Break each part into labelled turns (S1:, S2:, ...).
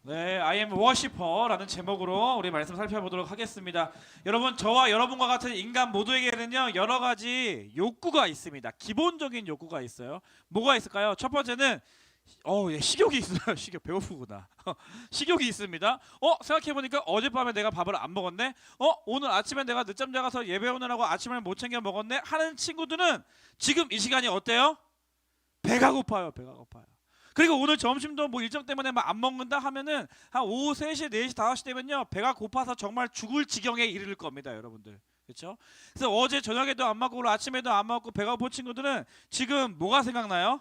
S1: 네, I am worshiper라는 제목으로 우리 말씀 살펴보도록 하겠습니다. 여러분, 저와 여러분과 같은 인간 모두에게는요, 여러 가지 욕구가 있습니다. 기본적인 욕구가 있어요. 뭐가 있을까요? 첫 번째는 예, 식욕이 있어요. 식욕, 배고프구나. 식욕이 있습니다. 생각해보니까 어젯밤에 내가 밥을 안 먹었네. 오늘 아침에 내가 늦잠 자가서 예배 오느라고 아침을 못 챙겨 먹었네 하는 친구들은 지금 이 시간이 어때요? 배가 고파요. 배가 고파요. 그리고 오늘 점심도 뭐 일정 때문에 막 안 먹는다 하면은 한 오후 3시, 4시, 5시 되면요, 배가 고파서 정말 죽을 지경에 이르를 겁니다, 여러분들. 그렇죠? 그래서 어제 저녁에도 안 먹고 오늘 아침에도 안 먹고 배가 고픈 친구들은 지금 뭐가 생각나요?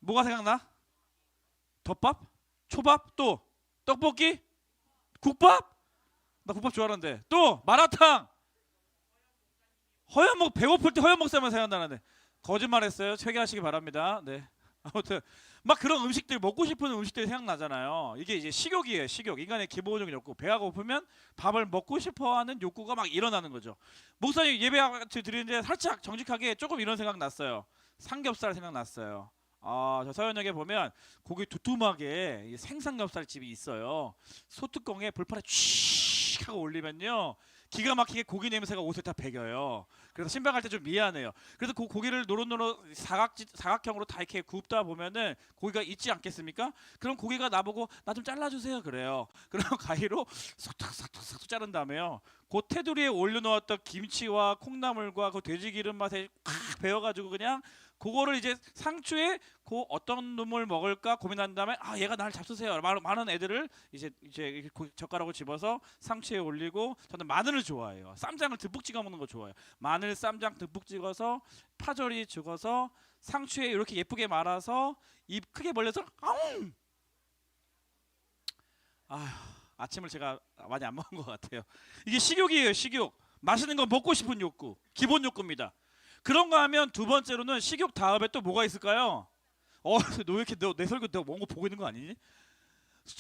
S1: 뭐가 생각나? 덮밥? 초밥? 또 떡볶이? 국밥? 나 국밥 좋아하는데. 또 마라탕. 허연목, 배고플 때 허연목살만 생각나는데. 거짓말했어요. 회개하시기 바랍니다. 네. 아무튼 막 그런 음식들, 먹고 싶은 음식들이 생각나잖아요. 이게 이제 식욕이에요. 식욕. 인간의 기본적인 욕구. 배가 고프면 밥을 먹고 싶어하는 욕구가 막 일어나는 거죠. 목사님 예배 드리는데 살짝 정직하게 조금 이런 생각 났어요. 삼겹살 생각났어요. 저 서현역에 보면 고기 두툼하게 생삼겹살 집이 있어요. 소뚜껑에 불판에 취 하고 올리면요, 기가 막히게 고기 냄새가 옷에 다 배겨요. 그래서 신방 갈 때 좀 미안해요. 그래서 그 고기를 노릇노릇 사각형으로 다 이렇게 굽다 보면은 고기가 있지 않겠습니까? 그럼 고기가 나보고 나 좀 잘라주세요 그래요. 그럼 가위로 쏙쏙쏙쏙 자른 다음에요, 그 테두리에 올려놓았던 김치와 콩나물과 그 돼지기름 맛에 팍 배워가지고 그냥 그거를 이제 상추에 그 어떤 놈을 먹을까 고민한 다음에 얘가 나를 잡수세요. 많은 애들을 이제 이렇게 젓가락으로 집어서 상추에 올리고, 저는 마늘을 좋아해요. 쌈장을 듬뿍 찍어 먹는 거 좋아해요. 마늘 쌈장 듬뿍 찍어서 파절이 죽어서 상추에 이렇게 예쁘게 말아서 입 크게 벌려서 아웅! 아침을 제가 많이 안 먹은 것 같아요. 이게 식욕이에요. 식욕. 맛있는 거 먹고 싶은 욕구. 기본 욕구입니다. 그런가 하면 두 번째로는 식욕 다음에 또 뭐가 있을까요? 너 왜 이렇게 내 설교 내가 뭔 거 보고 있는 거 아니니?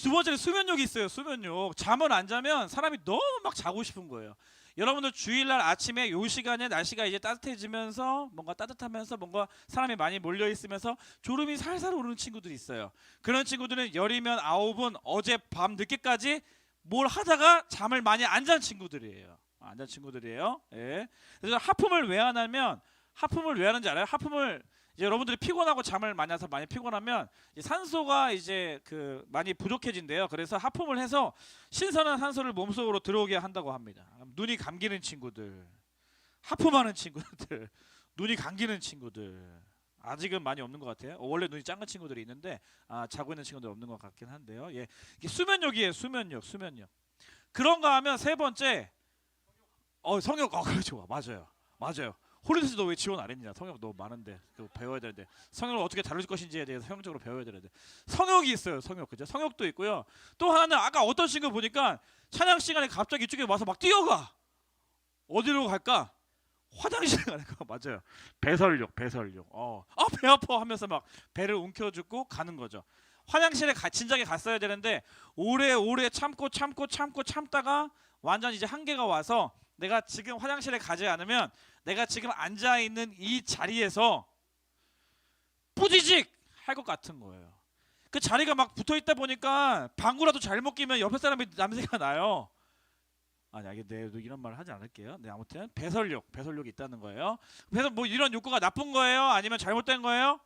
S1: 두 번째는 수면욕이 있어요. 수면욕. 잠을 안 자면 사람이 너무 막 자고 싶은 거예요. 여러분들 주일날 아침에 요 시간에 날씨가 이제 따뜻해지면서 뭔가 따뜻하면서 뭔가 사람이 많이 몰려 있으면서 졸음이 살살 오르는 친구들이 있어요. 그런 친구들은 열이면 9은 어제 밤 늦게까지 뭘 하다가 잠을 많이 안 잔 친구들이에요. 안 잔 친구들이에요. 예. 그래서 하품을 왜 안 하면, 하품을 왜 하는지 알아요? 하품을 이제 여러분들이 피곤하고 잠을 많이 자서 많이 피곤하면 산소가 이제 많이 부족해진대요. 그래서 하품을 해서 신선한 산소를 몸속으로 들어오게 한다고 합니다. 눈이 감기는 친구들, 하품하는 친구들, 눈이 감기는 친구들 아직은 많이 없는 것 같아요. 원래 눈이 작은 친구들이 있는데 자고 있는 친구들 없는 것 같긴 한데요. 예, 이게 수면욕이에요. 수면욕. 그런가 하면 세 번째, 성욕. 그래, 좋아. 맞아요. 홀리데스 너 왜 지원 안 했냐? 성욕 너무 많은데 그거 배워야 되는데, 성욕을 어떻게 다룰 것인지에 대해서 성욕적으로 배워야 되는데, 성욕이 있어요. 성욕. 그죠? 성욕도 있고요. 또 하나는 아까 어떤 친구 보니까 찬양 시간에 갑자기 이쪽에 와서 막 뛰어가. 어디로 갈까? 화장실 가는 거. 맞아요. 배설욕. 배 아파 하면서 막 배를 움켜쥐고 가는 거죠. 화장실에 진작에 갔어야 되는데 오래 참다가 완전 이제 한계가 와서 내가 지금 화장실에 가지 않으면 내가 지금 앉아 있는 이 자리에서 뿌지직 할 것 같은 거예요. 그 자리가 막 붙어 있다 보니까 방구라도 잘못 끼면 옆에 사람이 냄새가 나요. 네, 이런 말 하지 않을게요. 네, 아무튼 배설욕이 있다는 거예요. 그래서 뭐 이런 욕구가 나쁜 거예요? 아니면 잘못된 거예요?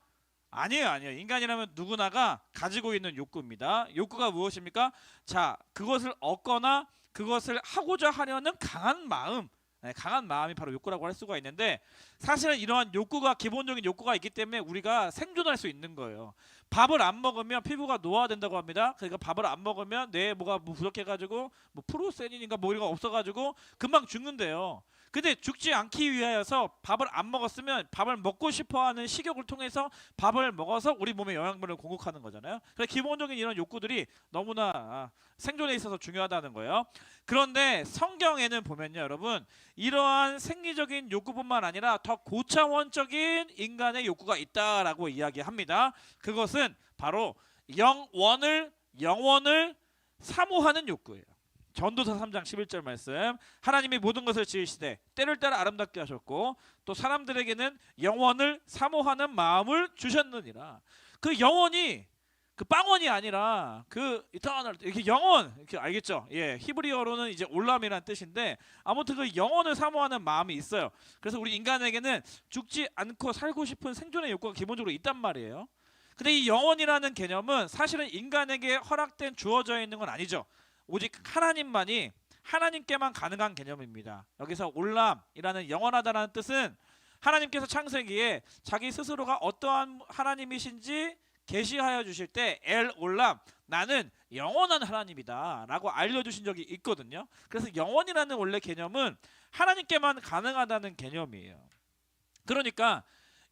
S1: 아니에요. 인간이라면 누구나가 가지고 있는 욕구입니다. 욕구가 무엇입니까? 자, 그것을 얻거나 그것을 하고자 하려는 강한 마음. 네, 강한 마음이 바로 욕구라고 할 수가 있는데, 사실은 이러한 욕구가, 기본적인 욕구가 있기 때문에 우리가 생존할 수 있는 거예요. 밥을 안 먹으면 피부가 노화된다고 합니다. 그러니까 밥을 안 먹으면 뇌에 뭐가 부족해가지고 뭐 프로세닌인가 뭐 이런 거 없어가지고 금방 죽는데요. 근데 죽지 않기 위하여서 밥을 안 먹었으면 밥을 먹고 싶어하는 식욕을 통해서 밥을 먹어서 우리 몸에 영양분을 공급하는 거잖아요. 그래서 기본적인 이런 욕구들이 너무나 생존에 있어서 중요하다는 거예요. 그런데 성경에는 보면요, 여러분, 이러한 생리적인 욕구뿐만 아니라 더 고차원적인 인간의 욕구가 있다라고 이야기합니다. 그것은 바로 영원을 사모하는 욕구예요. 전도서 3장 11절 말씀, 하나님이 모든 것을 지으시되 때를 따라 아름답게 하셨고 또 사람들에게는 영원을 사모하는 마음을 주셨느니라. 그 영원이 그 빵원이 아니라 그 이터널 이렇게 영원 이렇게 알겠죠? 예, 히브리어로는 이제 올람이라는 뜻인데 아무튼 그 영원을 사모하는 마음이 있어요. 그래서 우리 인간에게는 죽지 않고 살고 싶은 생존의 욕구가 기본적으로 있단 말이에요. 근데 이 영원이라는 개념은 사실은 인간에게 허락된 주어져 있는 건 아니죠. 오직 하나님만이 하나님께만 가능한 개념입니다. 여기서 올람이라는 영원하다라는 뜻은 하나님께서 창세기에 자기 스스로가 어떠한 하나님이신지 계시하여 주실 때 엘 올람 나는 영원한 하나님이다 라고 알려주신 적이 있거든요. 그래서 영원이라는 원래 개념은 하나님께만 가능하다는 개념이에요. 그러니까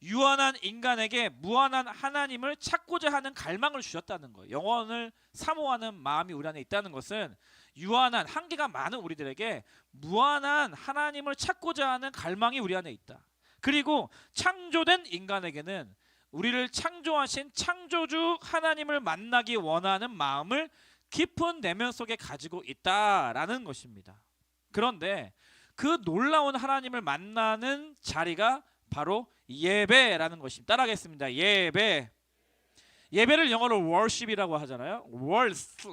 S1: 유한한 인간에게 무한한 하나님을 찾고자 하는 갈망을 주셨다는 거예요. 영원을 사모하는 마음이 우리 안에 있다는 것은 유한한 한계가 많은 우리들에게 무한한 하나님을 찾고자 하는 갈망이 우리 안에 있다. 그리고 창조된 인간에게는 우리를 창조하신 창조주 하나님을 만나기 원하는 마음을 깊은 내면 속에 가지고 있다라는 것입니다. 그런데 그 놀라운 하나님을 만나는 자리가 바로 예배라는 것입니다. 따라하겠습니다. 예배. 예배를 영어로 worship이라고 하잖아요. 월스.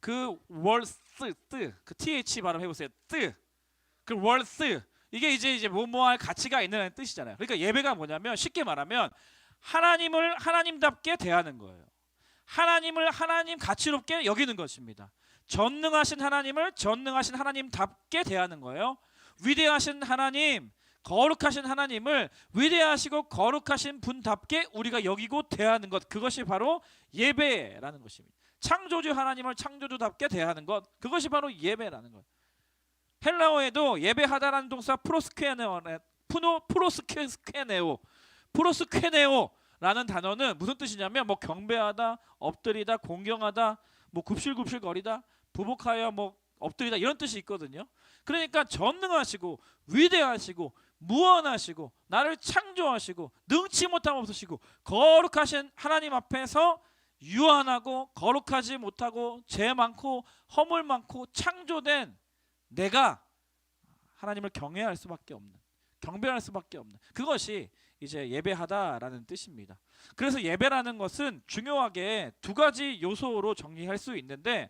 S1: 그 월스 뜨. 그 th 발음 해보세요. 뜨. 그 월스. 이게 이제 뭐할 가치가 있는 뜻이잖아요. 그러니까 예배가 뭐냐면 쉽게 말하면 하나님을 하나님답게 대하는 거예요. 하나님을 하나님 가치롭게 여기는 것입니다. 전능하신 하나님을 전능하신 하나님답게 대하는 거예요. 위대하신 하나님, 거룩하신 하나님을 위대하시고 거룩하신 분답게 우리가 여기고 대하는 것, 그것이 바로 예배라는 것입니다. 창조주 하나님을 창조주답게 대하는 것, 그것이 바로 예배라는 것. 헬라어에도 예배하다라는 동사 프로스케네오라는 단어는 무슨 뜻이냐면 뭐 경배하다, 엎드리다, 공경하다, 뭐 굽실굽실거리다, 부복하여 뭐 엎드리다 이런 뜻이 있거든요. 그러니까 전능하시고 위대하시고 무한하시고 나를 창조하시고 능치 못함 없으시고 거룩하신 하나님 앞에서 유한하고 거룩하지 못하고 죄 많고 허물 많고 창조된 내가 하나님을 경외할 수밖에 없는, 경배할 수밖에 없는, 그것이 이제 예배하다라는 뜻입니다. 그래서 예배라는 것은 중요하게 두 가지 요소로 정리할 수 있는데,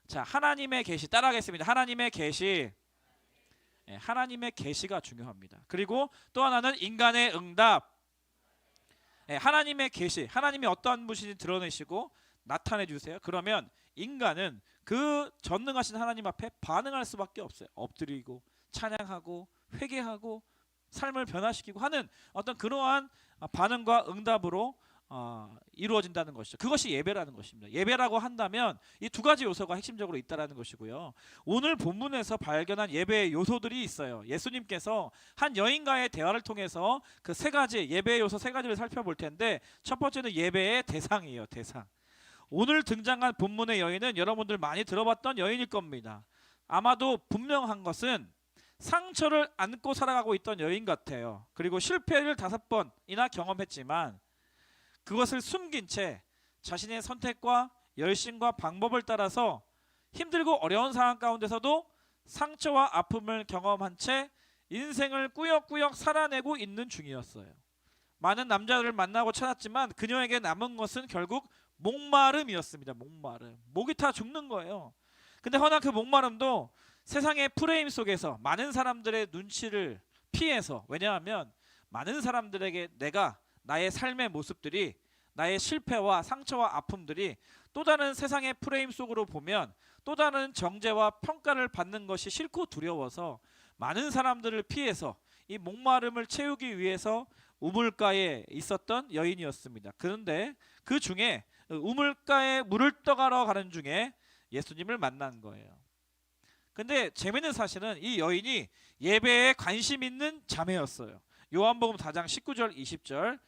S1: 자, 하나님의 계시 따라하겠습니다. 하나님의 계시. 하나님의 계시가 중요합니다. 그리고 또 하나는 인간의 응답. 하나님의 계시, 하나님이 어떠한 분인지 드러내시고 나타내 주세요. 그러면 인간은 그 전능하신 하나님 앞에 반응할 수밖에 없어요. 엎드리고 찬양하고 회개하고 삶을 변화시키고 하는 어떤 그러한 반응과 응답으로 이루어진다는 것이죠. 그것이 예배라는 것입니다. 예배라고 한다면 이 두 가지 요소가 핵심적으로 있다라는 것이고요. 오늘 본문에서 발견한 예배의 요소들이 있어요. 예수님께서 한 여인과의 대화를 통해서 그 세 가지 예배의 요소 세 가지를 살펴볼 텐데, 첫 번째는 예배의 대상이에요. 대상. 오늘 등장한 본문의 여인은 여러분들 많이 들어봤던 여인일 겁니다. 아마도 분명한 것은 상처를 안고 살아가고 있던 여인 같아요. 그리고 실패를 5번이나 경험했지만 그것을 숨긴 채 자신의 선택과 열심과 방법을 따라서 힘들고 어려운 상황 가운데서도 상처와 아픔을 경험한 채 인생을 꾸역꾸역 살아내고 있는 중이었어요. 많은 남자들을 만나고 찾았지만 그녀에게 남은 것은 결국 목마름이었습니다. 목마름. 목이 타 죽는 거예요. 근데 허나 그 목마름도 세상의 프레임 속에서 많은 사람들의 눈치를 피해서, 왜냐하면 많은 사람들에게 내가 나의 삶의 모습들이, 나의 실패와 상처와 아픔들이 또 다른 세상의 프레임 속으로 보면 또 다른 정죄와 평가를 받는 것이 싫고 두려워서 많은 사람들을 피해서 이 목마름을 채우기 위해서 우물가에 있었던 여인이었습니다. 그런데 그 중에 우물가에 물을 떠가러 가는 중에 예수님을 만난 거예요. 근데 재미있는 사실은 이 여인이 예배에 관심 있는 자매였어요. 요한복음 4장 19절 20절,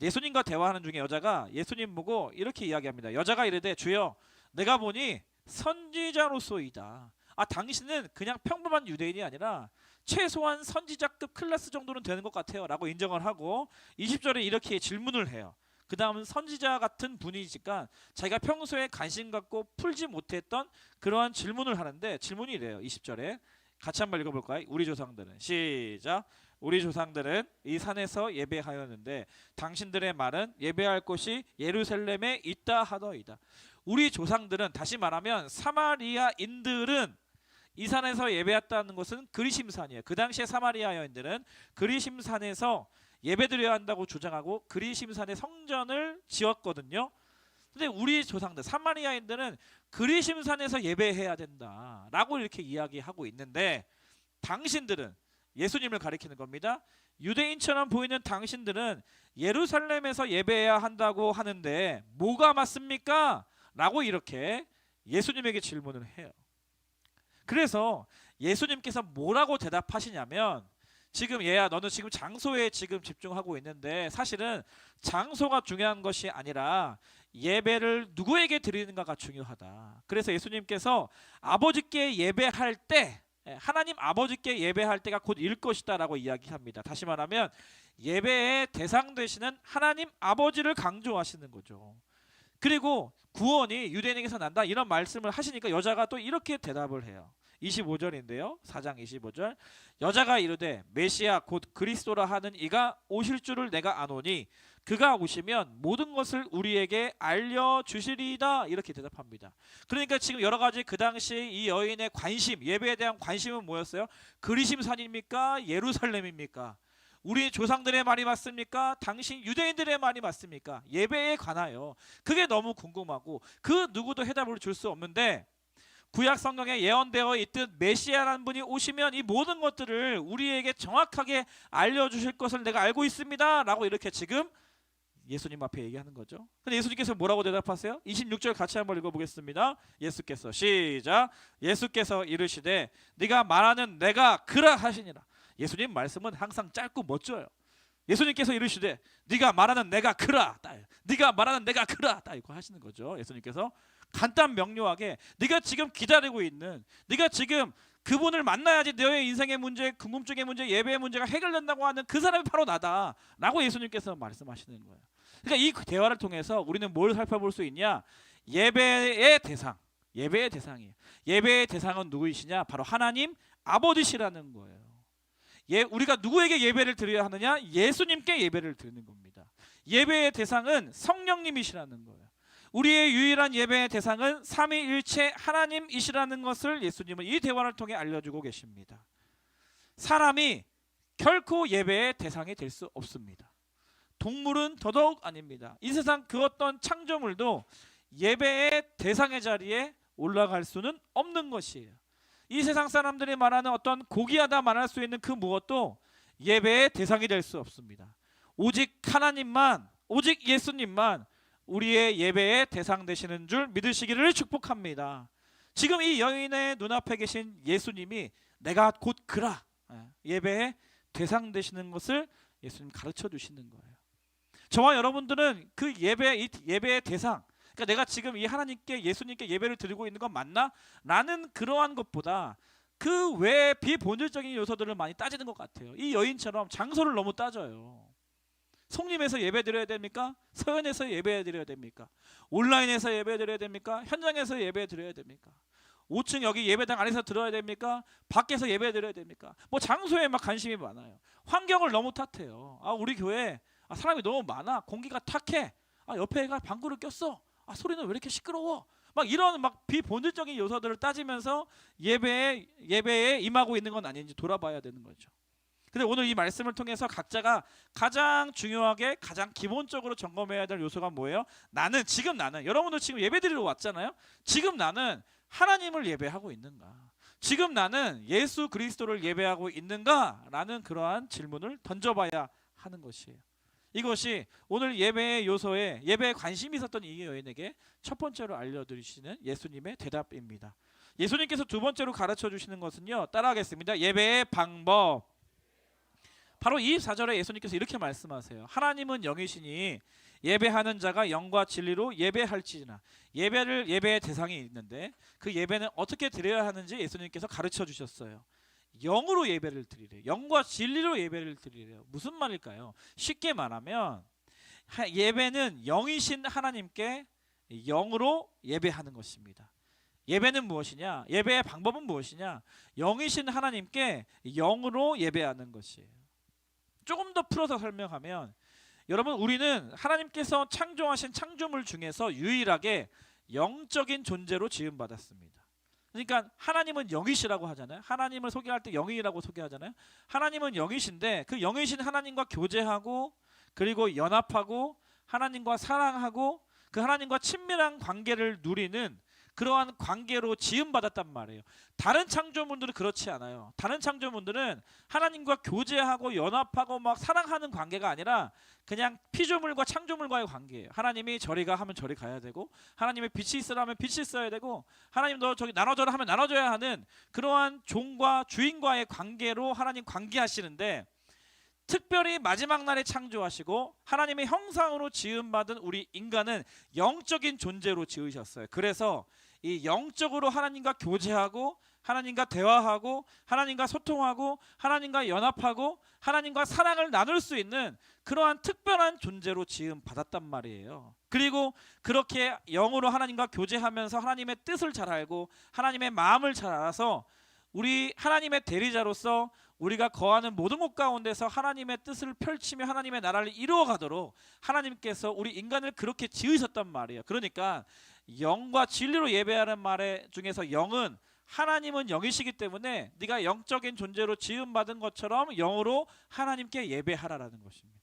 S1: 예수님과 대화하는 중에 여자가 예수님 보고 이렇게 이야기합니다. 여자가 이르되 주여 내가 보니 선지자로소이다. 당신은 그냥 평범한 유대인이 아니라 최소한 선지자급 클래스 정도는 되는 것 같아요 라고 인정을 하고 20절에 이렇게 질문을 해요. 그 다음은 선지자 같은 분이니까 자기가 평소에 관심 갖고 풀지 못했던 그러한 질문을 하는데, 질문이 이래요. 20절에 같이 한번 읽어볼까요? 우리 조상들은. 시작. 우리 조상들은 이 산에서 예배하였는데 당신들의 말은 예배할 곳이 예루살렘에 있다 하더이다. 우리 조상들은, 다시 말하면 사마리아인들은 이 산에서 예배했다는 것은 그리심산이에요. 그 당시에 사마리아 여인들은 그리심산에서 예배드려야 한다고 주장하고 그리심산에 성전을 지었거든요. 근데 우리 조상들 사마리아인들은 그리심산에서 예배해야 된다라고 이렇게 이야기하고 있는데, 당신들은, 예수님을 가리키는 겁니다. 유대인처럼 보이는 당신들은 예루살렘에서 예배해야 한다고 하는데 뭐가 맞습니까? 라고 이렇게 예수님에게 질문을 해요. 그래서 예수님께서 뭐라고 대답하시냐면, 지금 얘야 너는 지금 장소에 지금 집중하고 있는데 사실은 장소가 중요한 것이 아니라 예배를 누구에게 드리는가가 중요하다. 그래서 예수님께서 아버지께 예배할 때, 하나님 아버지께 예배할 때가 곧 일 것이다 라고 이야기합니다. 다시 말하면 예배의 대상 되시는 하나님 아버지를 강조하시는 거죠. 그리고 구원이 유대인에게서 난다 이런 말씀을 하시니까 여자가 또 이렇게 대답을 해요. 25절인데요. 4장 25절. 여자가 이르되 메시아 곧 그리스도라 하는 이가 오실 줄을 내가 아노니 그가 오시면 모든 것을 우리에게 알려주시리이다. 이렇게 대답합니다. 그러니까 지금 여러 가지 그 당시 이 여인의 관심, 예배에 대한 관심은 뭐였어요? 그리심산입니까? 예루살렘입니까? 우리 조상들의 말이 맞습니까? 당신 유대인들의 말이 맞습니까? 예배에 관하여 그게 너무 궁금하고 그 누구도 해답을 줄 수 없는데, 구약 성경에 예언되어 있듯 메시아라는 분이 오시면 이 모든 것들을 우리에게 정확하게 알려주실 것을 내가 알고 있습니다 라고 이렇게 지금 예수님 앞에 얘기하는 거죠. 근데 예수님께서 뭐라고 대답하세요? 26절 같이 한번 읽어보겠습니다. 예수께서, 시작. 예수께서 이르시되 네가 말하는 내가 그라 하시니라. 예수님 말씀은 항상 짧고 멋져요. 예수님께서 이르시되 네가 말하는 내가 그라, 네가 말하는 내가 그라, 이거 하시는 거죠. 예수님께서 간단 명료하게 네가 지금 기다리고 있는, 네가 지금 그분을 만나야지 너의 인생의 문제, 궁금증의 문제, 예배의 문제가 해결된다고 하는 그 사람이 바로 나다 라고 예수님께서 말씀하시는 거예요. 그러니까 이 대화를 통해서 우리는 뭘 살펴볼 수 있냐? 예배의 대상, 예배의 대상이에요. 예배의 대상은 누구이시냐? 바로 하나님 아버지시라는 거예요. 우리가 누구에게 예배를 드려야 하느냐? 예수님께 예배를 드리는 겁니다. 예배의 대상은 성령님이시라는 거예요. 우리의 유일한 예배의 대상은 삼위일체 하나님이시라는 것을 예수님은 이 대화를 통해 알려주고 계십니다. 사람이 결코 예배의 대상이 될 수 없습니다. 동물은 더더욱 아닙니다. 이 세상 그 어떤 창조물도 예배의 대상의 자리에 올라갈 수는 없는 것이에요. 이 세상 사람들이 말하는 어떤 고귀하다 말할 수 있는 그 무엇도 예배의 대상이 될 수 없습니다. 오직 하나님만, 오직 예수님만 우리의 예배의 대상 되시는 줄 믿으시기를 축복합니다. 지금 이 여인의 눈앞에 계신 예수님이 내가 곧 그라, 예배의 대상 되시는 것을 예수님 가르쳐 주시는 거예요. 저와 여러분들은 그 예배의 대상, 그러니까 내가 지금 이 하나님께, 예수님께 예배를 드리고 있는 건 맞나? 라는 그러한 것보다 그 외의 비본질적인 요소들을 많이 따지는 것 같아요. 이 여인처럼 장소를 너무 따져요. 성림에서 예배 드려야 됩니까? 서연에서 예배 드려야 됩니까? 온라인에서 예배 드려야 됩니까? 현장에서 예배 드려야 됩니까? 5층 여기 예배당 안에서 들어야 됩니까? 밖에서 예배 드려야 됩니까? 뭐 장소에 막 관심이 많아요. 환경을 너무 탓해요. 우리 교회 사람이 너무 많아. 공기가 탁해. 옆에 애가 방구를 꼈어. 소리는 왜 이렇게 시끄러워? 막 이런 막 비본질적인 요소들을 따지면서 예배에 임하고 있는 건 아닌지 돌아봐야 되는 거죠. 근데 오늘 이 말씀을 통해서 각자가 가장 중요하게, 가장 기본적으로 점검해야 될 요소가 뭐예요? 지금 나는 여러분도 지금 예배드리러 왔잖아요. 지금 나는 하나님을 예배하고 있는가? 지금 나는 예수 그리스도를 예배하고 있는가? 라는 그러한 질문을 던져봐야 하는 것이에요. 이것이 오늘 예배의 요소에, 예배에 관심이 있었던 이 여인에게 첫 번째로 알려드리시는 예수님의 대답입니다. 예수님께서 두 번째로 가르쳐 주시는 것은요, 따라하겠습니다. 예배의 방법. 바로 24절에 예수님께서 이렇게 말씀하세요. 하나님은 영이시니 예배하는 자가 영과 진리로 예배할지니라. 예배의 대상이 있는데 그 예배는 어떻게 드려야 하는지 예수님께서 가르쳐 주셨어요. 영으로 예배를 드리래요. 영과 진리로 예배를 드리래요. 무슨 말일까요? 쉽게 말하면 예배는 영이신 하나님께 영으로 예배하는 것입니다. 예배는 무엇이냐? 예배의 방법은 무엇이냐? 영이신 하나님께 영으로 예배하는 것이에요. 조금 더 풀어서 설명하면, 여러분 우리는 하나님께서 창조하신 창조물 중에서 유일하게 영적인 존재로 지음받았습니다. 그러니까 하나님은 영이시라고 하잖아요. 하나님을 소개할 때 영이라고 소개하잖아요. 하나님은 영이신데 그 영이신 하나님과 교제하고, 그리고 연합하고, 하나님과 사랑하고, 그 하나님과 친밀한 관계를 누리는 그러한 관계로 지음받았단 말이에요. 다른 창조물들은 그렇지 않아요. 다른 창조물들은 하나님과 교제하고 연합하고 막 사랑하는 관계가 아니라 그냥 피조물과 창조물과의 관계예요. 하나님이 저리 가 하면 저리 가야 되고, 하나님의 빛이 있으라 하면 빛이 있어야 되고, 하나님 너 저기 나눠줘라 하면 나눠줘야 하는 그러한 종과 주인과의 관계로 하나님 관계하시는데, 특별히 마지막 날에 창조하시고 하나님의 형상으로 지음받은 우리 인간은 영적인 존재로 지으셨어요. 그래서 이 영적으로 하나님과 교제하고, 하나님과 대화하고, 하나님과 소통하고, 하나님과 연합하고, 하나님과 사랑을 나눌 수 있는 그러한 특별한 존재로 지음 받았단 말이에요. 그리고 그렇게 영으로 하나님과 교제하면서 하나님의 뜻을 잘 알고 하나님의 마음을 잘 알아서 우리 하나님의 대리자로서 우리가 거하는 모든 곳 가운데서 하나님의 뜻을 펼치며 하나님의 나라를 이루어가도록 하나님께서 우리 인간을 그렇게 지으셨단 말이에요. 그러니까 영과 진리로 예배하는 말 중에서 영은, 하나님은 영이시기 때문에 네가 영적인 존재로 지음받은 것처럼 영으로 하나님께 예배하라라는 것입니다.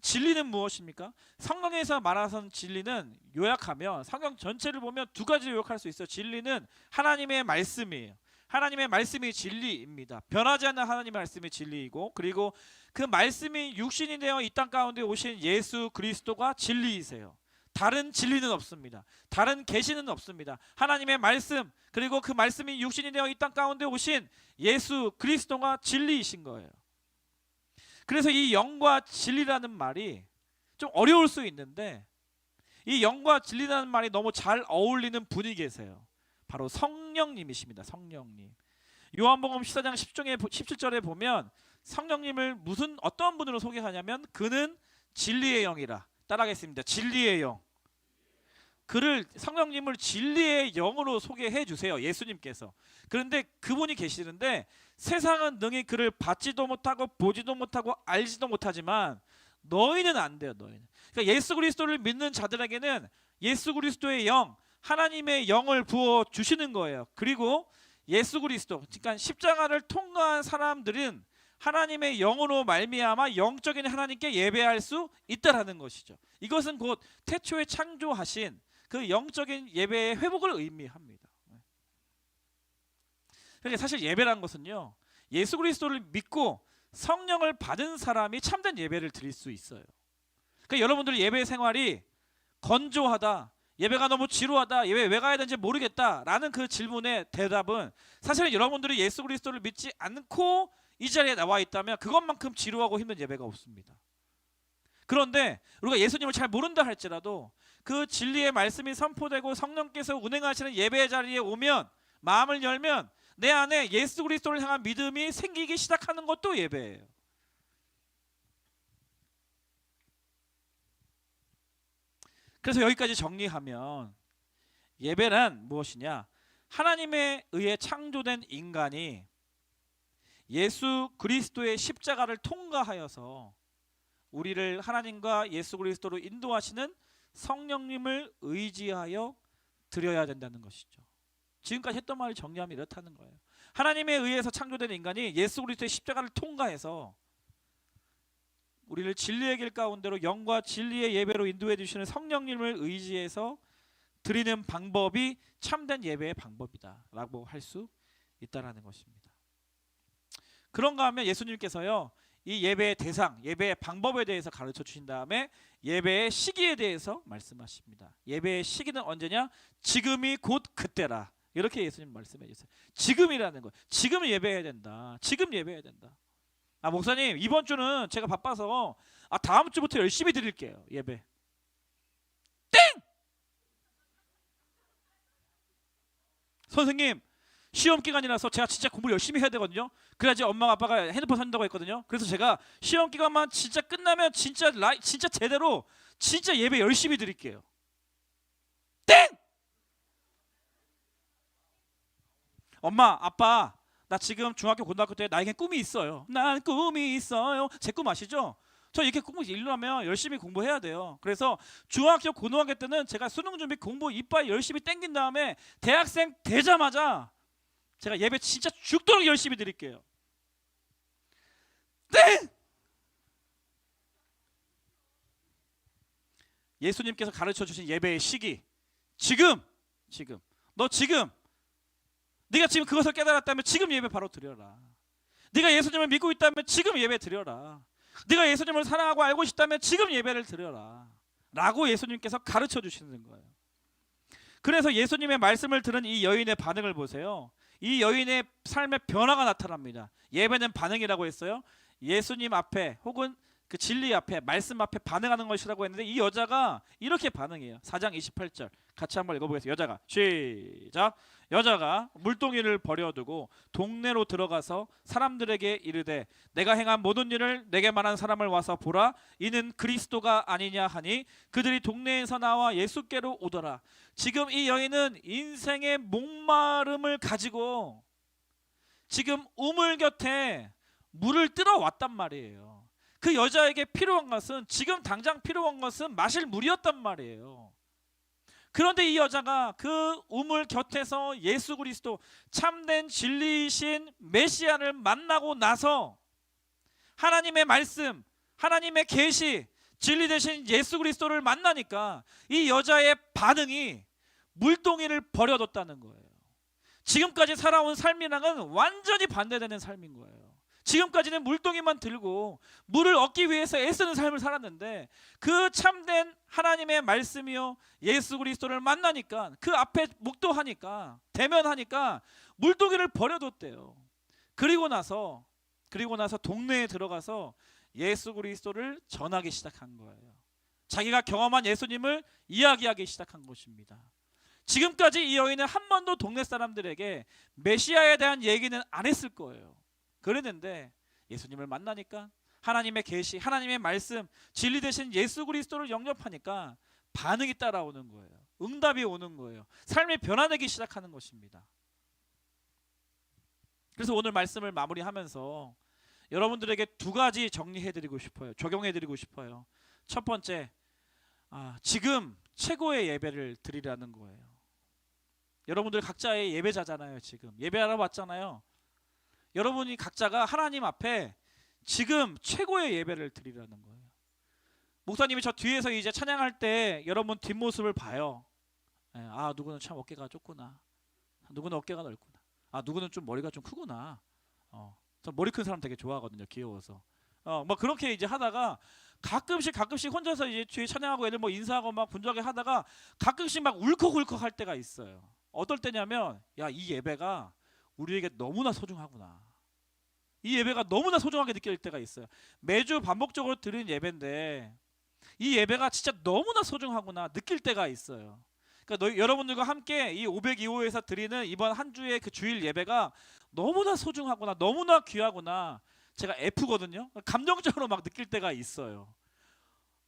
S1: 진리는 무엇입니까? 성경에서 말하는 진리는 요약하면, 성경 전체를 보면 두 가지로 요약할 수 있어요. 진리는 하나님의 말씀이에요. 하나님의 말씀이 진리입니다. 변하지 않는 하나님의 말씀이 진리이고, 그리고 그 말씀이 육신이 되어 이 땅 가운데 오신 예수 그리스도가 진리이세요. 다른 진리는 없습니다. 다른 계시는 없습니다. 하나님의 말씀, 그리고 그 말씀이 육신이 되어 이 땅 가운데 오신 예수 그리스도가 진리이신 거예요. 그래서 이 영과 진리라는 말이 좀 어려울 수 있는데, 이 영과 진리라는 말이 너무 잘 어울리는 분이 계세요. 바로 성령님이십니다. 성령님. 요한복음 14장 17절에 보면 성령님을 어떤 분으로 소개하냐면, 그는 진리의 영이라. 따라하겠습니다. 진리의 영. 성령님을 진리의 영으로 소개해 주세요. 예수님께서. 그런데 그분이 계시는데 세상은 능히 그를 받지도 못하고 보지도 못하고 알지도 못하지만 너희는 안 돼요. 너희는. 그러니까 예수 그리스도를 믿는 자들에게는 예수 그리스도의 영, 하나님의 영을 부어 주시는 거예요. 그리고 예수 그리스도, 그러니까 십자가를 통과한 사람들은 하나님의 영으로 말미암아 영적인 하나님께 예배할 수 있다라는 것이죠. 이것은 곧 태초에 창조하신 그 영적인 예배의 회복을 의미합니다. 그러니까 사실 예배라는 것은요, 예수 그리스도를 믿고 성령을 받은 사람이 참된 예배를 드릴 수 있어요. 그러니까 여러분들 예배 생활이 건조하다, 예배가 너무 지루하다, 예배 왜 가야 되는지 모르겠다라는 그 질문의 대답은, 사실은 여러분들이 예수 그리스도를 믿지 않고 이 자리에 나와 있다면 그것만큼 지루하고 힘든 예배가 없습니다. 그런데 우리가 예수님을 잘 모른다 할지라도 그 진리의 말씀이 선포되고 성령께서 운행하시는 예배의 자리에 오면, 마음을 열면 내 안에 예수 그리스도를 향한 믿음이 생기기 시작하는 것도 예배예요. 그래서 여기까지 정리하면 예배란 무엇이냐? 하나님에 의해 창조된 인간이 예수 그리스도의 십자가를 통과하여서 우리를 하나님과 예수 그리스도로 인도하시는 성령님을 의지하여 드려야 된다는 것이죠. 지금까지 했던 말을 정리하면 이렇다는 거예요. 하나님에 의해서 창조된 인간이 예수 그리스도의 십자가를 통과해서 우리를 진리의 길 가운데로 영과 진리의 예배로 인도해 주시는 성령님을 의지해서 드리는 방법이 참된 예배의 방법이다라고 할 수 있다라는 것입니다. 그런가 하면 예수님께서요, 이 예배의 대상, 예배의 방법에 대해서 가르쳐 주신 다음에 예배의 시기에 대해서 말씀하십니다. 예배의 시기는 언제냐? 지금이 곧 그때라. 이렇게 예수님 말씀해 주세요. 지금이라는 거. 지금 예배해야 된다. 지금 예배해야 된다. 목사님, 이번 주는 제가 바빠서 다음 주부터 열심히 드릴게요. 예배. 땡! 선생님, 시험 기간이라서 제가 진짜 공부를 열심히 해야 되거든요. 그래야지 엄마가 아빠가 핸드폰 산다고 했거든요. 그래서 제가 시험 기간만 진짜 끝나면 진짜 제대로 진짜 예배 열심히 드릴게요. 땡! 엄마, 아빠, 나 지금 중학교 고등학교 때 나에게 꿈이 있어요. 난 꿈이 있어요. 제 꿈 아시죠? 저 이렇게 꿈이 이루려면 열심히 공부해야 돼요. 그래서 중학교 고등학교 때는 제가 수능 준비 공부 이빨 열심히 땡긴 다음에 대학생 되자마자 제가 예배 진짜 죽도록 열심히 드릴게요. 네! 예수님께서 가르쳐 주신 예배의 시기, 지금 너 지금 네가 지금 그것을 깨달았다면 지금 예배 바로 드려라. 네가 예수님을 믿고 있다면 지금 예배 드려라. 네가 예수님을 사랑하고 알고 싶다면 지금 예배를 드려라 라고 예수님께서 가르쳐 주시는 거예요. 그래서 예수님의 말씀을 들은 이 여인의 반응을 보세요. 이 여인의 삶의 변화가 나타납니다. 예배는 반응이라고 했어요. 예수님 앞에 혹은 그 진리 앞에 말씀 앞에 반응하는 것이라고 했는데 이 여자가 이렇게 반응해요. 4장 28절 같이 한번 읽어보겠습니다. 여자가 시작. 여자가 물동이를 버려두고 동네로 들어가서 사람들에게 이르되 내가 행한 모든 일을 내게 말한 사람을 와서 보라. 이는 그리스도가 아니냐 하니 그들이 동네에서 나와 예수께로 오더라. 지금 이 여인은 인생의 목마름을 가지고 지금 우물 곁에 물을 뜨러 왔단 말이에요. 그 여자에게 필요한 것은 지금 당장 필요한 것은 마실 물이었단 말이에요. 그런데 이 여자가 그 우물 곁에서 예수 그리스도 참된 진리이신 메시아를 만나고 나서 하나님의 말씀, 하나님의 계시, 진리 되신 예수 그리스도를 만나니까 이 여자의 반응이 물동이를 버려뒀다는 거예요. 지금까지 살아온 삶이랑은 완전히 반대되는 삶인 거예요. 지금까지는 물동이만 들고 물을 얻기 위해서 애쓰는 삶을 살았는데 그 참된 하나님의 말씀이요 예수 그리스도를 만나니까 그 앞에 묵도하니까 대면하니까 물동이를 버려뒀대요. 그리고 나서 동네에 들어가서 예수 그리스도를 전하기 시작한 거예요. 자기가 경험한 예수님을 이야기하기 시작한 것입니다. 지금까지 이 여인은 한 번도 동네 사람들에게 메시아에 대한 얘기는 안 했을 거예요. 그랬는데 예수님을 만나니까 하나님의 계시, 하나님의 말씀, 진리 되신 예수 그리스도를 영접하니까 반응이 따라오는 거예요. 응답이 오는 거예요. 삶이 변화되기 시작하는 것입니다. 그래서 오늘 말씀을 마무리하면서 여러분들에게 두 가지 정리해드리고 싶어요. 적용해드리고 싶어요. 첫 번째, 지금 최고의 예배를 드리라는 거예요. 여러분들 각자의 예배자잖아요. 지금 예배하러 왔잖아요. 여러분이 각자가 하나님 앞에 지금 최고의 예배를 드리라는 거예요. 목사님이 저 뒤에서 이제 찬양할 때 여러분 뒷모습을 봐요. 누구는 참 어깨가 좁구나. 누구는 어깨가 넓구나. 누구는 좀 머리가 좀 크구나. 저 머리 큰 사람 되게 좋아하거든요. 귀여워서. 뭐 그렇게 이제 하다가 가끔씩 혼자서 이제 뒤에 찬양하고 애들 뭐 인사하고 막 분주하게 하다가 가끔씩 막 울컥울컥 할 때가 있어요. 어떨 때냐면 이 예배가 우리에게 너무나 소중하구나. 이 예배가 너무나 소중하게 느껴질 때가 있어요. 매주 반복적으로 드리는 예배인데 이 예배가 진짜 너무나 소중하구나 느낄 때가 있어요. 그러니까 여러분들과 함께 이 502호에서 드리는 이번 한 주의 그 주일 예배가 너무나 소중하구나, 너무나 귀하구나. 제가 F거든요. 감정적으로 막 느낄 때가 있어요.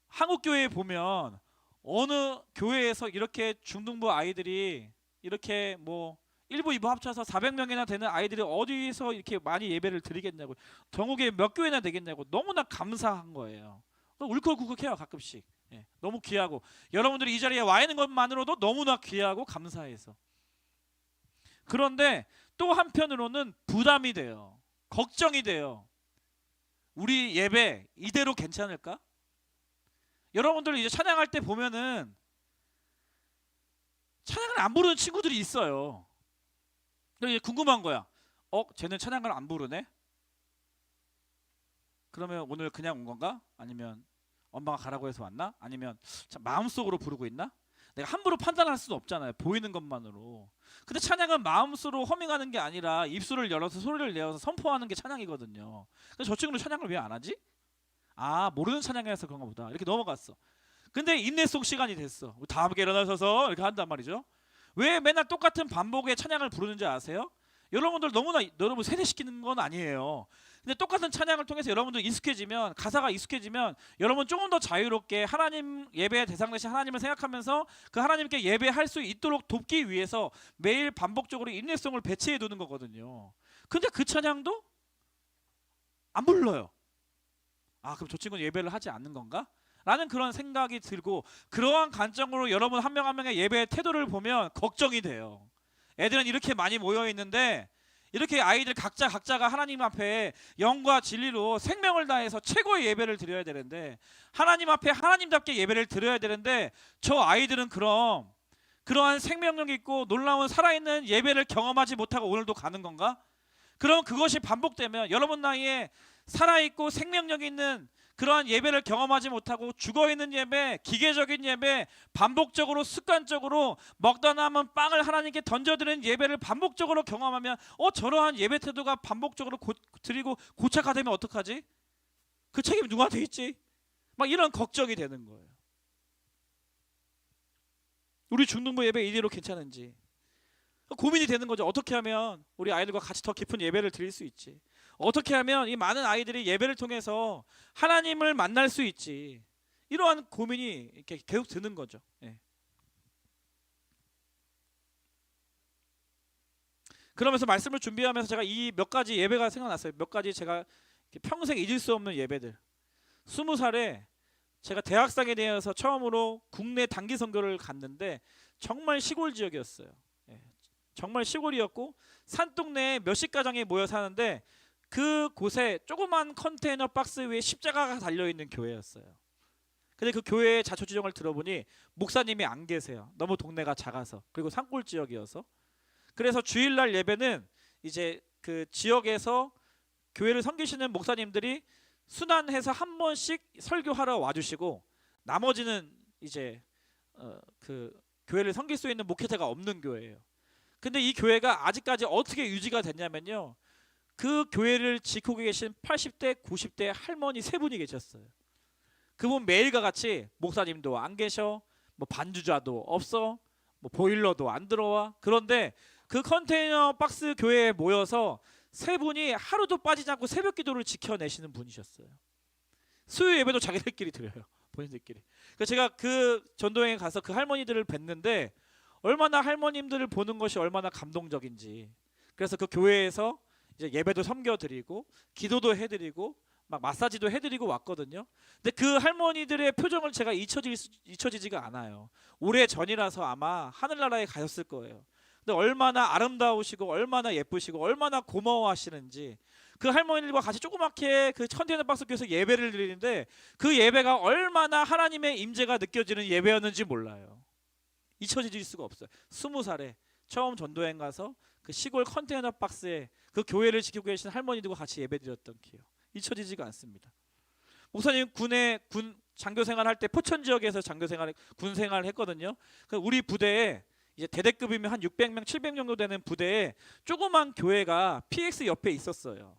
S1: 한국 교회에 보면 어느 교회에서 이렇게 중등부 아이들이 이렇게 뭐 1부, 2부 합쳐서 400명이나 되는 아이들이 어디서 이렇게 많이 예배를 드리겠냐고, 전국에 몇 교회나 되겠냐고 너무나 감사한 거예요. 울컥울컥해요 가끔씩. 너무 귀하고 여러분들이 이 자리에 와 있는 것만으로도 너무나 귀하고 감사해서. 그런데 또 한편으로는 부담이 돼요. 걱정이 돼요. 우리 예배 이대로 괜찮을까? 여러분들 이제 찬양할 때 보면은 찬양을 안 부르는 친구들이 있어요. 그래서 궁금한 거야. 쟤는 찬양을 안 부르네? 그러면 오늘 그냥 온 건가? 아니면 엄마가 가라고 해서 왔나? 아니면 마음속으로 부르고 있나? 내가 함부로 판단할 수는 없잖아요. 보이는 것만으로. 근데 찬양은 마음속으로 허밍하는 게 아니라 입술을 열어서 소리를 내어서 선포하는 게 찬양이거든요. 그래서 저 친구는 찬양을 왜 안 하지? 모르는 찬양이라서 그런가 보다. 이렇게 넘어갔어. 근데 인내 속 시간이 됐어. 다 함께 일어나셔서 이렇게 한단 말이죠. 왜 맨날 똑같은 반복의 찬양을 부르는지 아세요? 여러분들 너무나 여러분 세뇌시키는 건 아니에요. 근데 똑같은 찬양을 통해서 여러분들 익숙해지면, 가사가 익숙해지면 여러분 조금 더 자유롭게 하나님 예배의 대상 되신 하나님을 생각하면서 그 하나님께 예배할 수 있도록 돕기 위해서 매일 반복적으로 인내성을 배치해 두는 거거든요. 근데 그 찬양도 안 불러요. 아, 그럼 저 친구는 예배를 하지 않는 건가? 라는 그런 생각이 들고, 그러한 관점으로 여러분 한 명 한 명의 예배의 태도를 보면 걱정이 돼요. 애들은 이렇게 많이 모여 있는데 이렇게 아이들 각자가 하나님 앞에 영과 진리로 생명을 다해서 최고의 예배를 드려야 되는데, 하나님 앞에 하나님답게 예배를 드려야 되는데, 저 아이들은 그럼 그러한 생명력 있고 놀라운 살아있는 예배를 경험하지 못하고 오늘도 가는 건가? 그럼 그것이 반복되면 여러분 나이에 살아있고 생명력 있는 그러한 예배를 경험하지 못하고 죽어있는 예배, 기계적인 예배, 반복적으로 습관적으로 먹다 남은 빵을 하나님께 던져드리는 예배를 반복적으로 경험하면 저러한 예배 태도가 반복적으로 드리고 고착화되면 어떡하지? 그 책임이 누구한테 있지? 막 이런 걱정이 되는 거예요. 우리 중등부 예배 이대로 괜찮은지 고민이 되는 거죠. 어떻게 하면 우리 아이들과 같이 더 깊은 예배를 드릴 수 있지? 어떻게 하면 이 많은 아이들이 예배를 통해서 하나님을 만날 수 있지? 이러한 고민이 이렇게 계속 드는 거죠. 예. 그러면서 말씀을 준비하면서 제가 이 몇 가지 예배가 생각났어요. 몇 가지 제가 평생 잊을 수 없는 예배들. 20살에 제가 대학생에 대해서 처음으로 국내 단기 선교를 갔는데 정말 시골 지역이었어요. 예. 정말 시골이었고 산동네에 몇십 가정이 모여 사는데 그 곳에 조그만 컨테이너 박스 위에 십자가가 달려있는 교회였어요. 근데 그 교회의 자초지종을 들어보니 목사님이 안 계세요. 너무 동네가 작아서, 그리고 산골 지역이어서. 그래서 주일날 예배는 이제 그 지역에서 교회를 섬기시는 목사님들이 순환해서 한 번씩 설교하러 와주시고, 나머지는 이제 그 교회를 섬길 수 있는 목회자가 없는 교회예요. 근데 이 교회가 아직까지 어떻게 유지가 됐냐면요, 그 교회를 지키고 계신 80대 90대 할머니 세 분이 계셨어요. 그분 매일과 같이 목사님도 안 계셔, 뭐 반주자도 없어, 뭐 보일러도 안 들어와. 그런데 그 컨테이너 박스 교회에 모여서 세 분이 하루도 빠지지 않고 새벽 기도를 지켜내시는 분이셨어요. 수요 예배도 자기들끼리 드려요. 본인들끼리. 그래서 제가 그 전도회에 가서 그 할머니들을 뵀는데 얼마나 할머님들을 보는 것이 얼마나 감동적인지. 그래서 그 교회에서 이제 예배도 섬겨드리고 기도도 해드리고 막 마사지도 해드리고 왔거든요. 근데 그 할머니들의 표정을 제가 잊혀지지가 않아요. 오래 전이라서 아마 하늘나라에 가셨을 거예요. 근데 얼마나 아름다우시고 얼마나 예쁘시고 얼마나 고마워하시는지, 그 할머니들과 같이 조그맣게 그 컨테이너 박스 교회에서 예배를 드리는데 그 예배가 얼마나 하나님의 임재가 느껴지는 예배였는지 몰라요. 잊혀질 수가 없어요. 20살에 처음 전도여행 가서 그 시골 컨테이너 박스에 그 교회를 지키고 계신 할머니들과 같이 예배드렸던 기억 잊혀지지가 않습니다. 목사님 군 장교 생활할 때 포천 지역에서 군 생활을 했거든요. 우리 부대에 이제 대대급이면 한 600명, 700명 정도 되는 부대에 조그만 교회가 PX 옆에 있었어요.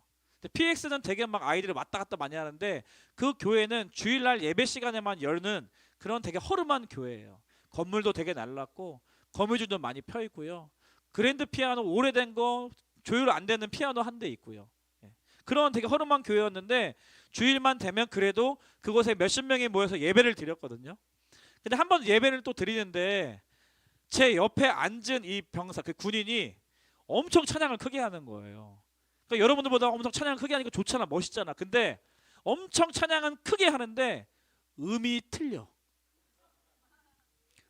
S1: PX는 되게 막 아이들이 왔다 갔다 많이 하는데 그 교회는 주일날 예배 시간에만 여는 그런 되게 허름한 교회예요. 건물도 되게 낡았고 거미줄도 많이 펴 있고요. 그랜드 피아노 오래된 거 조율 안 되는 피아노 한 대 있고요. 그런 되게 허름한 교회였는데 주일만 되면 그래도 그곳에 몇십 명이 모여서 예배를 드렸거든요. 근데 한 번 예배를 또 드리는데 제 옆에 앉은 이 병사, 그 군인이 엄청 찬양을 크게 하는 거예요. 그러니까 여러분들보다 엄청 찬양을 크게 하니까 좋잖아, 멋있잖아. 근데 엄청 찬양은 크게 하는데 음이 틀려.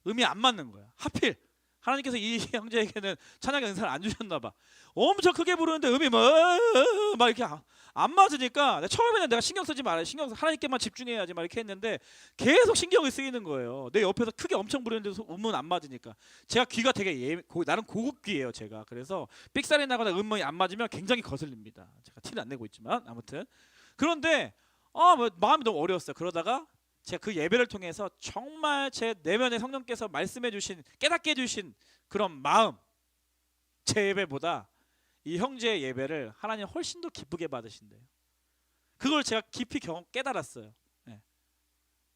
S1: 음이 안 맞는 거야. 하필 하나님께서 이 형제에게는 찬양의 은사를 안 주셨나 봐. 엄청 크게 부르는데 음이 막 이렇게 안 맞으니까 처음에는 내가 신경 쓰지 말아요. 하나님께만 집중해야지 막 이렇게 했는데 계속 신경이 쓰이는 거예요. 내 옆에서 크게 엄청 부르는데 음은 안 맞으니까. 제가 귀가 되게 나는 고급 귀예요, 제가. 그래서 삑사리 나거나 음이 안 맞으면 굉장히 거슬립니다. 제가 티는 안 내고 있지만 아무튼. 그런데 마음이 너무 어려웠어요. 그러다가 제가 그 예배를 통해서 정말 제 내면의 성령께서 말씀해 주신, 깨닫게 해주신 그런 마음, 제 예배보다 이 형제의 예배를 하나님 훨씬 더 기쁘게 받으신대요. 그걸 제가 깊이 깨달았어요. 네.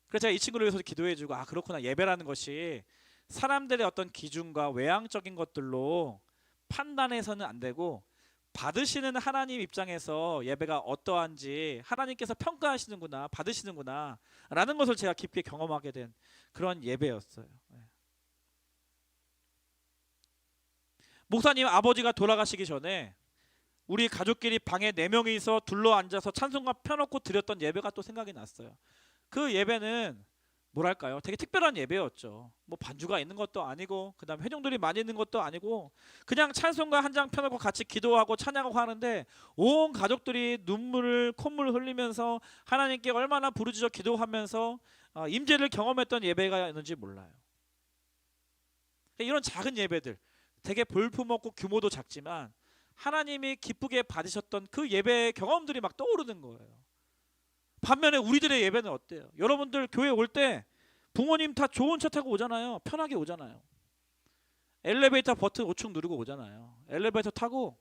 S1: 그래서 제가 이 친구를 위해서 기도해주고, 그렇구나, 예배라는 것이 사람들의 어떤 기준과 외향적인 것들로 판단해서는 안 되고 받으시는 하나님 입장에서 예배가 어떠한지 하나님께서 평가하시는구나, 받으시는구나 라는 것을 제가 깊게 경험하게 된 그런 예배였어요. 목사님 아버지가 돌아가시기 전에 우리 가족끼리 방에 4명이서 둘러 앉아서 찬송가 펴놓고 드렸던 예배가 또 생각이 났어요. 그 예배는 뭐랄까요? 되게 특별한 예배였죠. 뭐 반주가 있는 것도 아니고 그다음 회중들이 많이 있는 것도 아니고 그냥 찬송가 한 장 펴놓고 같이 기도하고 찬양하고 하는데 온 가족들이 눈물을 콧물 흘리면서 하나님께 얼마나 부르짖어 기도하면서 임재를 경험했던 예배가 있는지 몰라요. 이런 작은 예배들 되게 볼품없고 규모도 작지만 하나님이 기쁘게 받으셨던 그 예배 경험들이 막 떠오르는 거예요. 반면에 우리들의 예배는 어때요? 여러분들 교회 올 때 부모님 다 좋은 차 타고 오잖아요. 편하게 오잖아요. 엘리베이터 버튼 5층 누르고 오잖아요. 엘리베이터 타고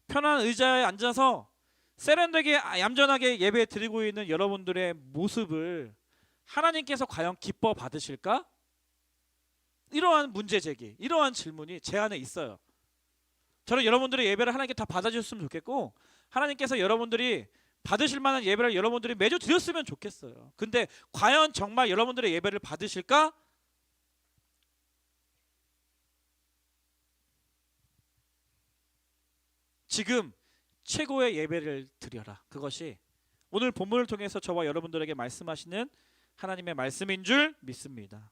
S1: 편한 의자에 앉아서 세련되게 얌전하게 예배 드리고 있는 여러분들의 모습을 하나님께서 과연 기뻐 받으실까? 이러한 문제 제기, 이러한 질문이 제 안에 있어요. 저는 여러분들의 예배를 하나님께 다 받아주셨으면 좋겠고 하나님께서 여러분들이 받으실 만한 예배를 여러분들이 매주 드렸으면 좋겠어요. 근데 과연 정말 여러분들의 예배를 받으실까? 지금 최고의 예배를 드려라. 그것이 오늘 본문을 통해서 저와 여러분들에게 말씀하시는 하나님의 말씀인 줄 믿습니다.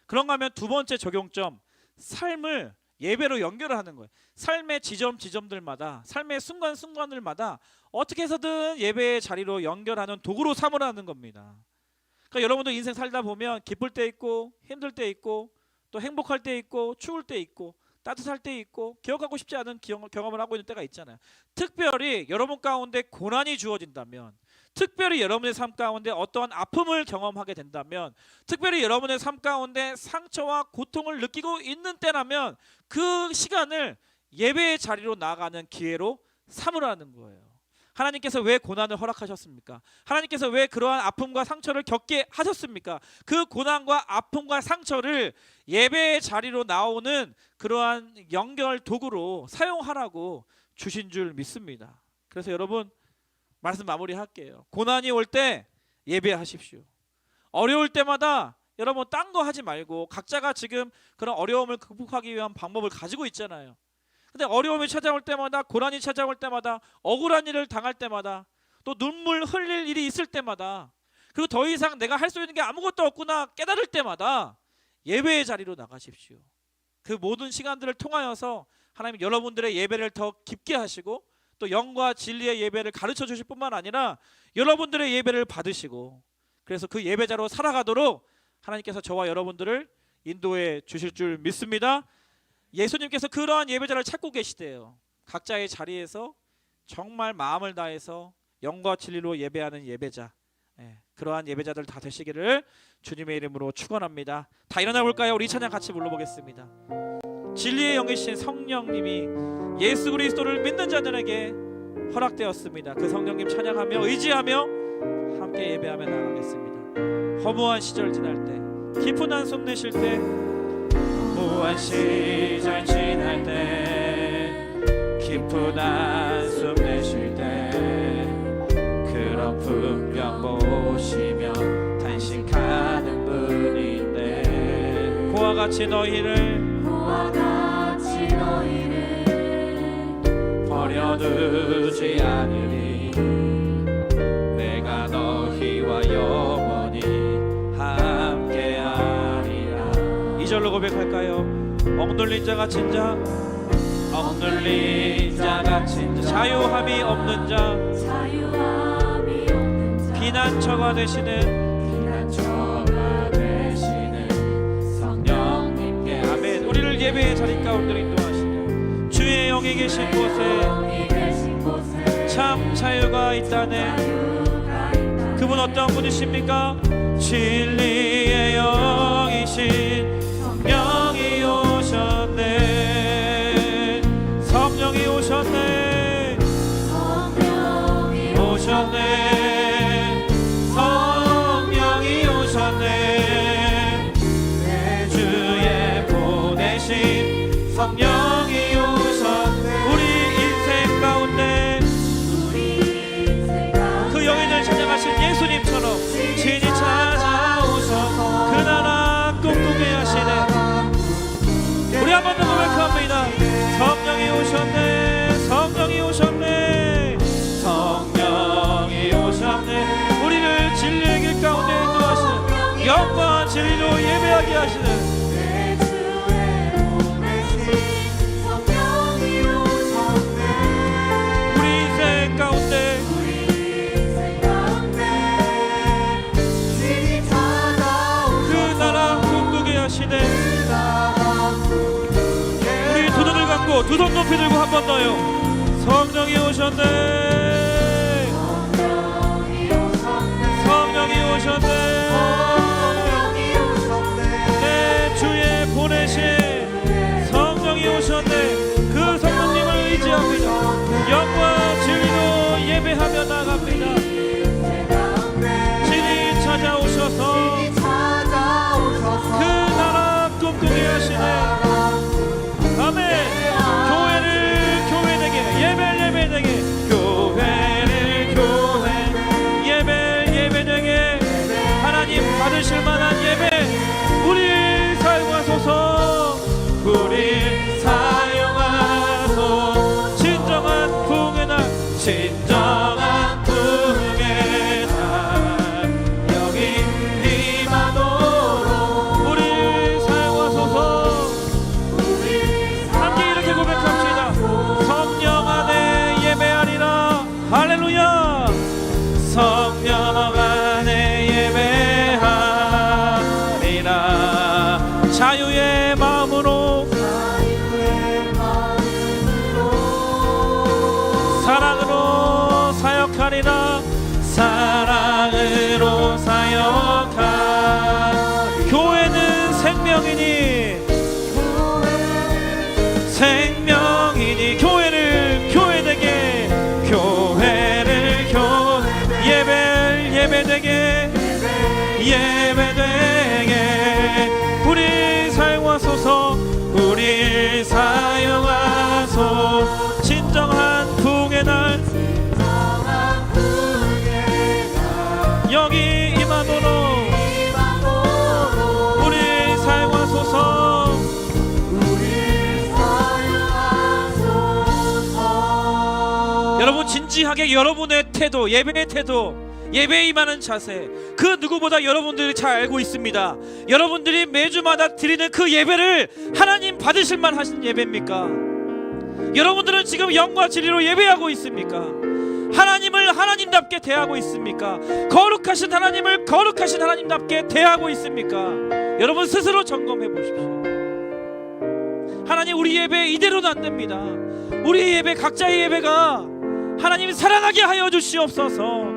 S1: 그런가 하면 두 번째 적용점, 삶을 예배로 연결을 하는 거예요. 삶의 지점들마다, 삶의 순간순간들마다 어떻게 해서든 예배의 자리로 연결하는 도구로 삼으라는 겁니다. 그러니까 여러분도 인생 살다 보면 기쁠 때 있고 힘들 때 있고 또 행복할 때 있고 추울 때 있고 따뜻할 때 있고 기억하고 싶지 않은 경험을 하고 있는 때가 있잖아요. 특별히 여러분 가운데 고난이 주어진다면, 특별히 여러분의 삶 가운데 어떠한 아픔을 경험하게 된다면, 특별히 여러분의 삶 가운데 상처와 고통을 느끼고 있는 때라면 그 시간을 예배의 자리로 나아가는 기회로 삼으라는 거예요. 하나님께서 왜 고난을 허락하셨습니까? 하나님께서 왜 그러한 아픔과 상처를 겪게 하셨습니까? 그 고난과 아픔과 상처를 예배의 자리로 나오는 그러한 연결 도구로 사용하라고 주신 줄 믿습니다. 그래서 여러분 말씀 마무리할게요. 고난이 올 때 예배하십시오. 어려울 때마다 여러분 딴 거 하지 말고 각자가 지금 그런 어려움을 극복하기 위한 방법을 가지고 있잖아요. 근데 어려움이 찾아올 때마다, 고난이 찾아올 때마다, 억울한 일을 당할 때마다, 또 눈물 흘릴 일이 있을 때마다, 그리고 더 이상 내가 할 수 있는 게 아무것도 없구나 깨달을 때마다 예배의 자리로 나가십시오. 그 모든 시간들을 통하여서 하나님 여러분들의 예배를 더 깊게 하시고 또 영과 진리의 예배를 가르쳐 주실 뿐만 아니라 여러분들의 예배를 받으시고, 그래서 그 예배자로 살아가도록 하나님께서 저와 여러분들을 인도해 주실 줄 믿습니다. 예수님께서 그러한 예배자를 찾고 계시대요. 각자의 자리에서 정말 마음을 다해서 영과 진리로 예배하는 예배자, 그러한 예배자들 다 되시기를 주님의 이름으로 축원합니다. 다 일어나 볼까요? 우리 이 찬양 같이 불러보겠습니다. 진리의 영이신 성령님이 예수 그리스도를 믿는 자들에게 허락되었습니다. 그 성령님 찬양하며 의지하며 함께 예배하며 나가겠습니다. 허무한 시절 지날 때, 깊은 한숨 내쉴 때, 허무한 시절 지날 때, 깊은 한숨 내쉴 때, 그런 풍경 보시며 탄식하는 분인데, 그와 같이 너희를 버려두지 않으리. 내가 너희와 영원히 함께하리라. 2절로 고백할까요? 억눌린 자 갇힌 자, 억눌린 자 갇힌 자, 자유함이 없는 자, 피난처가 되시는 성령님께 아멘. 우리를 예배의 자리 가운데 인도하시는 주의 영이 계신 곳에 참 자유가 있다네. 그분 어떤 분이십니까? 진리의 영이신 성령이 오셨네. 성령이 오셨네. 성령이 오셨네. 성령이 오셨네. 내 주에 보내신 성령이 오셨네. 우리 인생 가운데 그 영인을 찬양하신 예수님처럼 친히 찾아오셔서 그 나라 꿈꾸게 하시네. 우리 한 번 더 고백합니다. 성령이 오셨네. 성령이 오셨네. 들고 두 손 높이 들고 한 번 더요. 성령이 오셨네. 성령이 오셨네. 내 주에 보내신 성령이 오셨네. 그 성령님을 의지합니다. 영과 진리로 예배하며 나갑니다. 진리 찾아오셔서 그 나라 꿈꾸게 하시네. 아멘. 교회를 교회되게, 예배를 예배되게, 교회를 교회, 예배를 예배되게, 하나님 받으실 만한 예배 우리를 사용하소서. 우리를 사용하소서. 진정한 부흥의 날, 진정한 부흥의 날 여기 임하도록 우리를 사용하소서. 함께 이렇게 고백합시다. 성령 안에 예배하리라. 할렐루야. 성령 안에 예배하리라. 자유의 마음으로 사랑으로 사역하리라. 사랑으로 사역하. 교회는 생명이니 생명이니 교회를 교회되게, 교회를 예배를 예배되게, 예배되게 우리 사용하소서. 우리 사용하소서. 진정한 부흥의 날 여기 임하도록 우리 사용하소서. 여러분 진지하게 여러분의 태도, 예배의 태도, 예배에 임하는 자세, 그 누구보다 여러분들이 잘 알고 있습니다. 여러분들이 매주마다 드리는 그 예배를 하나님 받으실만 하신 예배입니까? 여러분들은 지금 영과 진리로 예배하고 있습니까? 하나님을 하나님답게 대하고 있습니까? 거룩하신 하나님을 거룩하신 하나님답게 대하고 있습니까? 여러분 스스로 점검해 보십시오. 하나님, 우리 예배 이대로는 안 됩니다. 우리 예배, 각자의 예배가 하나님 사랑하게 하여 주시옵소서.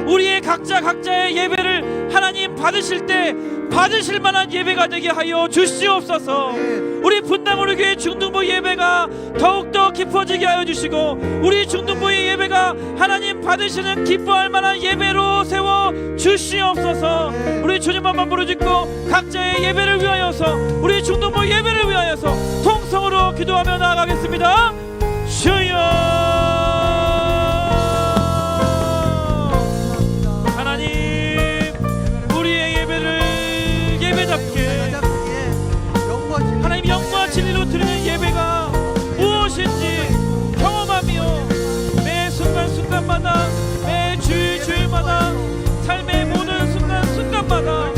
S1: 우리의 각자의 예배를 하나님 받으실 때 받으실 만한 예배가 되게 하여 주시옵소서. 우리 분당우리 교회 중등부 예배가 더욱더 깊어지게 하여 주시고, 우리 중등부의 예배가 하나님 받으시는 기뻐할 만한 예배로 세워 주시옵소서. 우리 주님 한번 부르짖고 각자의 예배를 위하여서, 우리 중등부 예배를 위하여서 통성으로 기도하며 나아가겠습니다. 주여, 하나님 영과 진리로 드리는 예배가 무엇인지 경험하며 매 순간순간마다, 매 주일마다, 삶의 모든 순간순간마다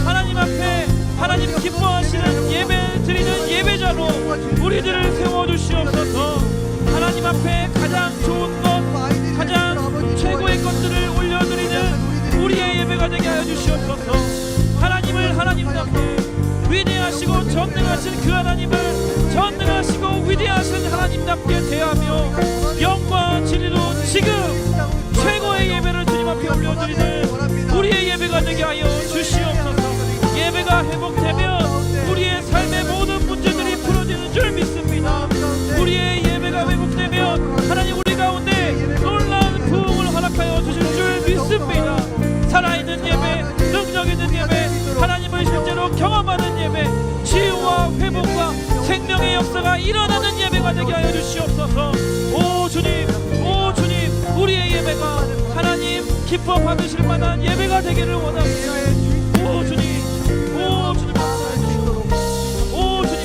S1: 하나님 앞에 하나님 기뻐하시는 예배 드리는 예배자로 우리들을 세워주시옵소서. 하나님 앞에 가장 좋은 것, 가장 최고의 것들을 올려드리는 우리의 예배가 되게 하여 주시옵소서. 하나님을 하나님답게, 위대하시고 전능하신 그 하나님을 전능하시고 위대하신 하나님답게 대하며 영과 진리로 지금 최고의 예배를 주님 앞에 올려드리는 우리의 예배가 되게 하여 주시옵소서. 예배가 회복되면 우리의 삶의 모든 문제들이 풀어지는 줄 믿습니다. 우리의 예배가 회복되면 하나님 우리 가운데 놀라운 부흥을 허락하여 주실 줄 믿습니다. 살아있는 예배, 능력 있는 예배, 하나님을 실제로 경험하는 예배, 치유와 회복과 생명의 역사가 일어나는 예배가 되게 하여 주시옵소서. 오 주님, 오 주님, 우리의 예배가 하나님 기뻐 받으실 만한 예배가 되기를 원합니다. 오 주님, 오 주님, 오 주님.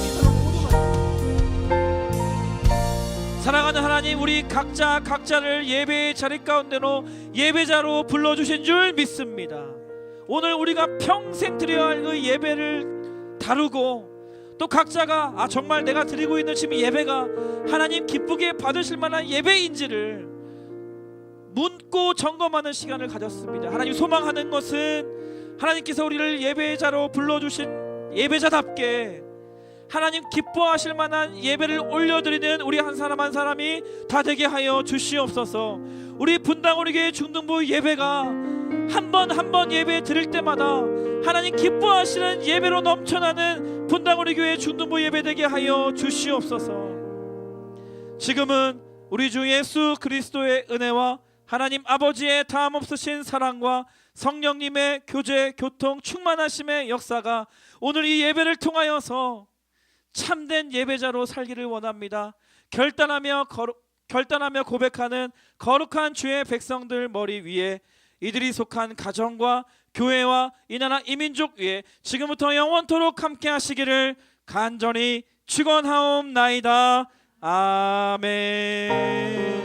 S1: 사랑하는 하나님, 우리 각자를 예배의 자리 가운데로 예배자로 불러주신 줄 믿습니다. 오늘 우리가 평생 드려야 할 그 예배를 다루고, 또 각자가 정말 내가 드리고 있는 지금 예배가 하나님 기쁘게 받으실 만한 예배인지를 묻고 점검하는 시간을 가졌습니다. 하나님, 소망하는 것은 하나님께서 우리를 예배자로 불러주신 예배자답게 하나님 기뻐하실 만한 예배를 올려드리는 우리 한 사람 한 사람이 다 되게 하여 주시옵소서. 우리 분당우리 교회 중등부 예배가 한 번 한 번 예배 드릴 때마다 하나님 기뻐하시는 예배로 넘쳐나는 분당우리 교회 중등부 예배 되게 하여 주시옵소서. 지금은 우리 주 예수 그리스도의 은혜와 하나님 아버지의 다함없으신 사랑과 성령님의 교제, 교통, 충만하심의 역사가 오늘 이 예배를 통하여서 참된 예배자로 살기를 원합니다. 결단하며 고백하는 거룩한 주의 백성들 머리 위에 이들이 속한 가정과 교회와 이 나라 이 민족 위에 지금부터 영원토록 함께 하시기를 간절히 축원하옵나이다. 아멘.